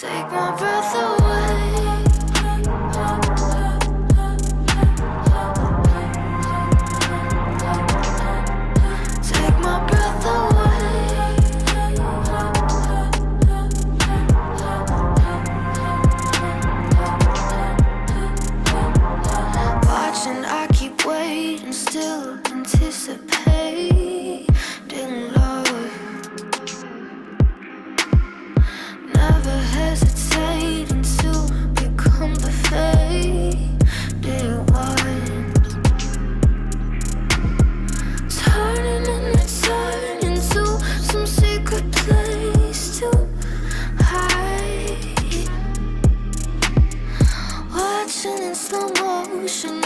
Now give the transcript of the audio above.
Take my breath away. Take my breath away. Watching, I keep waiting, still anticipating love. Never hesitating to become the faded one. Turning and returning to some secret place to hide. Watching in slow motion